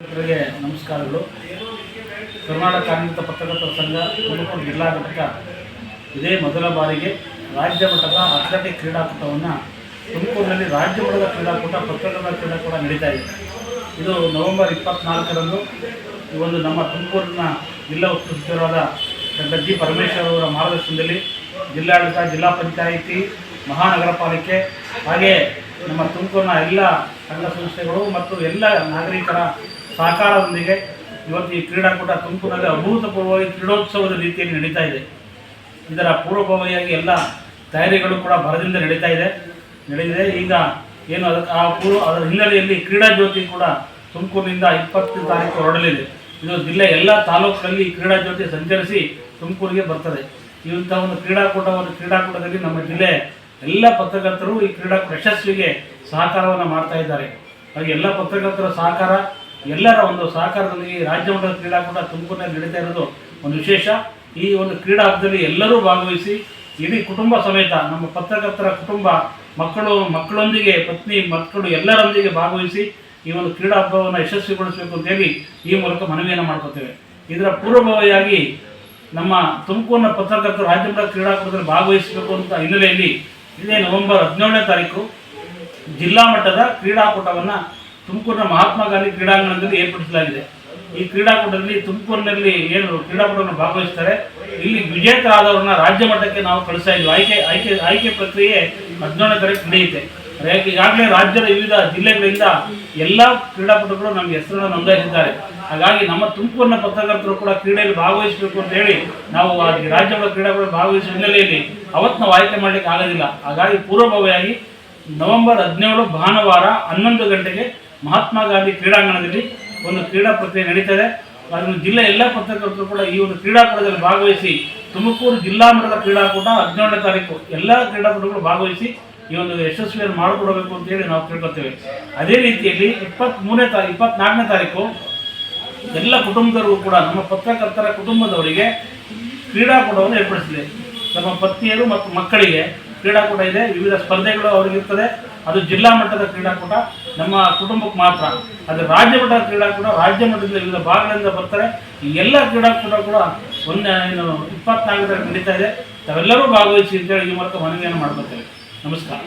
ಮಿತ್ರರಿಗೆ ನಮಸ್ಕಾರಗಳು. ಕರ್ನಾಟಕ ಕಾರ್ಮಿಕ ಪತ್ರಕರ್ತರ ಸಂಘ ತುಮಕೂರು ಜಿಲ್ಲಾ ಘಟಕ ಇದೇ ಮೊದಲ ಬಾರಿಗೆ ರಾಜ್ಯ ಮಟ್ಟದ ಅಥ್ಲೆಟಿಕ್ ಕ್ರೀಡಾಕೂಟವನ್ನು ತುಮಕೂರಿನಲ್ಲಿ ರಾಜ್ಯ ಮಟ್ಟದ ಕ್ರೀಡಾಕೂಟ ಪತ್ರಕರ್ತರ ಕ್ರೀಡಾಕೂಟ ನಡೀತಾ ಇದೆ. ಇದು ನವೆಂಬರ್ 24ರಂದು ಈ ಒಂದು ನಮ್ಮ ತುಮಕೂರಿನ ಜಿಲ್ಲಾ ಉಸ್ತುವಾರಿ ಸಚಿವರಾದ ಡಾಕ್ಟರ್ ಜಿ ಪರಮೇಶ್ವರ್ ಅವರ ಮಾರ್ಗದರ್ಶನದಲ್ಲಿ ಜಿಲ್ಲಾಡಳಿತ, ಜಿಲ್ಲಾ ಪಂಚಾಯಿತಿ, ಮಹಾನಗರ ಪಾಲಿಕೆ ಹಾಗೆ ನಮ್ಮ ತುಮಕೂರಿನ ಎಲ್ಲ ಸಂಘ ಸಂಸ್ಥೆಗಳು ಮತ್ತು ಎಲ್ಲ ನಾಗರಿಕರ ಸಹಕಾರದೊಂದಿಗೆ ಇವತ್ತು ಈ ಕ್ರೀಡಾಕೂಟ ತುಮಕೂರಿನಲ್ಲಿ ಅಭೂತಪೂರ್ವವಾಗಿ ಕ್ರೀಡೋತ್ಸವದ ರೀತಿಯಲ್ಲಿ ನಡೀತಾ ಇದೆ. ಇದರ ಪೂರ್ವಭಾವಿಯಾಗಿ ಎಲ್ಲ ತಯಾರಿಗಳು ಕೂಡ ಭರದಿಂದ ನಡೀತಿದೆ. ಈಗ ಏನು ಅದರ ಹಿನ್ನೆಲೆಯಲ್ಲಿ ಕ್ರೀಡಾ ಜ್ಯೋತಿ ಕೂಡ ತುಮಕೂರಿನಿಂದ 20 ತಾರೀಕು ಹೊರಡಲಿದೆ. ಇದು ಜಿಲ್ಲೆಯ ಎಲ್ಲ ತಾಲೂಕುಗಳಲ್ಲಿ ಕ್ರೀಡಾ ಜ್ಯೋತಿ ಸಂಚರಿಸಿ ತುಮಕೂರಿಗೆ ಬರ್ತದೆ. ಇಂಥ ಒಂದು ಕ್ರೀಡಾಕೂಟದಲ್ಲಿ ನಮ್ಮ ಜಿಲ್ಲೆ ಎಲ್ಲ ಪತ್ರಕರ್ತರು ಈ ಕ್ರೀಡಾಕೂಟ ಯಶಸ್ವಿಗೆ ಸಹಕಾರವನ್ನು ಮಾಡ್ತಾ ಇದ್ದಾರೆ. ಹಾಗೆ ಎಲ್ಲ ಪತ್ರಕರ್ತರ ಸಹಕಾರ, ಎಲ್ಲರ ಒಂದು ಸಹಕಾರದಲ್ಲಿ ರಾಜ್ಯ ಮಟ್ಟದ ಕ್ರೀಡಾಕೂಟ ತುಮಕೂರಿನಲ್ಲಿ ನಡೀತಾ ಇರೋದು ಒಂದು ವಿಶೇಷ. ಈ ಒಂದು ಕ್ರೀಡಾ ಹಬ್ಬದಲ್ಲಿ ಎಲ್ಲರೂ ಭಾಗವಹಿಸಿ ಇಡೀ ಕುಟುಂಬ ಸಮೇತ ನಮ್ಮ ಪತ್ರಕರ್ತರ ಕುಟುಂಬ, ಮಕ್ಕಳೊಂದಿಗೆ, ಪತ್ನಿ, ಮಕ್ಕಳು ಎಲ್ಲರೊಂದಿಗೆ ಭಾಗವಹಿಸಿ ಈ ಒಂದು ಕ್ರೀಡಾ ಹಬ್ಬವನ್ನು ಯಶಸ್ವಿಗೊಳಿಸಬೇಕು ಅಂತೇಳಿ ಈ ಮೂಲಕ ಮನವಿಯನ್ನು ಮಾಡ್ಕೊತೇವೆ. ಇದರ ಪೂರ್ವಭಾವಿಯಾಗಿ ನಮ್ಮ ತುಮಕೂರಿನ ಪತ್ರಕರ್ತರು ರಾಜ್ಯ ಮಟ್ಟದ ಕ್ರೀಡಾಕೂಟದಲ್ಲಿ ಭಾಗವಹಿಸಬೇಕು ಅಂತ ಹಿನ್ನೆಲೆಯಲ್ಲಿ ಇದೇ ನವೆಂಬರ್ 17ನೇ ತಾರೀಕು ಜಿಲ್ಲಾ ಮಟ್ಟದ ಕ್ರೀಡಾಕೂಟವನ್ನು ತುಮಕೂರಿನ ಮಹಾತ್ಮ ಗಾಂಧಿ ಕ್ರೀಡಾಂಗಣದಲ್ಲಿ ಏರ್ಪಡಿಸಲಾಗಿದೆ. ಈ ಕ್ರೀಡಾಕೂಟದಲ್ಲಿ ತುಮಕೂರಿನಲ್ಲಿ ಏನು ಕ್ರೀಡಾಕೂಟವನ್ನು ಭಾಗವಹಿಸ್ತಾರೆ, ಇಲ್ಲಿ ವಿಜೇತರಾದವರನ್ನ ರಾಜ್ಯ ಮಟ್ಟಕ್ಕೆ ನಾವು ಕಳಿಸ್ತಾ ಇದ್ವಿ. ಆಯ್ಕೆ ಪ್ರಕ್ರಿಯೆ 17ನೇ ತಾರೀಕು ನಡೆಯುತ್ತೆ. ಈಗಾಗಲೇ ರಾಜ್ಯದ ವಿವಿಧ ಜಿಲ್ಲೆಗಳಿಂದ ಎಲ್ಲ ಕ್ರೀಡಾಪಟುಗಳು ನಮಗೆ ಹೆಸರನ್ನು ನೋಂದಾಯಿಸಿದ್ದಾರೆ. ಹಾಗಾಗಿ ನಮ್ಮ ತುಮಕೂರಿನ ಪತ್ರಕರ್ತರು ಕೂಡ ಕ್ರೀಡೆಯಲ್ಲಿ ಭಾಗವಹಿಸಬೇಕು ಅಂತ ಹೇಳಿ ನಾವು ರಾಜ್ಯ ಮಟ್ಟದ ಕ್ರೀಡಾಕೂಟದಲ್ಲಿ ಭಾಗವಹಿಸುವ ಹಿನ್ನೆಲೆಯಲ್ಲಿ ಅವತ್ತು ನಾವು ಆಯ್ಕೆ ಮಾಡಲಿಕ್ಕೆ ಆಗೋದಿಲ್ಲ. ಹಾಗಾಗಿ ಪೂರ್ವಭಾವಿಯಾಗಿ ನವೆಂಬರ್ 17 ಭಾನುವಾರ 11 ಗಂಟೆಗೆ ಮಹಾತ್ಮ ಗಾಂಧಿ ಕ್ರೀಡಾಂಗಣದಲ್ಲಿ ಒಂದು ಕ್ರೀಡಾ ಪ್ರಕ್ರಿಯೆ ನಡೀತದೆ. ಅದನ್ನು ಜಿಲ್ಲೆಯ ಎಲ್ಲ ಪತ್ರಕರ್ತರು ಕೂಡ ಈ ಒಂದು ಕ್ರೀಡಾಕೂಟದಲ್ಲಿ ಭಾಗವಹಿಸಿ ತುಮಕೂರು ಜಿಲ್ಲಾ ಮಟ್ಟದ ಕ್ರೀಡಾಕೂಟ 17ನೇ ತಾರೀಕು ಎಲ್ಲ ಕ್ರೀಡಾಪಟುಗಳು ಭಾಗವಹಿಸಿ ಈ ಒಂದು ಯಶಸ್ವಿಯನ್ನು ಮಾಡಿಕೊಡಬೇಕು ಅಂತೇಳಿ ನಾವು ತಿಳ್ಕೊತೇವೆ. ಅದೇ ರೀತಿಯಲ್ಲಿ 24ನೇ ತಾರೀಕು ಎಲ್ಲ ಕುಟುಂಬದವರಿಗೂ ಕೂಡ ನಮ್ಮ ಪತ್ರಕರ್ತರ ಕುಟುಂಬದವರಿಗೆ ಕ್ರೀಡಾಕೂಟವನ್ನು ಏರ್ಪಡಿಸಿದೆ. ನಮ್ಮ ಪತ್ನಿಯರು ಮತ್ತು ಮಕ್ಕಳಿಗೆ ಕ್ರೀಡಾಕೂಟ ಇದೆ. ವಿವಿಧ ಸ್ಪರ್ಧೆಗಳು ಅವರಿಗಿರ್ತದೆ. ಅದು ಜಿಲ್ಲಾ ಮಟ್ಟದ ಕ್ರೀಡಾಕೂಟ ನಮ್ಮ ಕುಟುಂಬಕ್ಕೆ ಮಾತ್ರ. ಅದು ರಾಜ್ಯ ಮಟ್ಟದ ಕ್ರೀಡಾಕೂಟ ರಾಜ್ಯ ಮಟ್ಟದಿಂದ ವಿವಿಧ ಭಾಗಗಳಿಂದ ಬರ್ತಾರೆ. ಈ ಎಲ್ಲ ಕ್ರೀಡಾಕೂಟ ಕೂಡ 24 ನಡೀತಾ ಇದೆ. ತಾವೆಲ್ಲರೂ ಭಾಗವಹಿಸಿ ಅಂತೇಳಿ ಈ ಮೂಲಕ ಮನವಿಯನ್ನು ಮಾಡ್ಕೊತೇವೆ. ನಮಸ್ಕಾರ.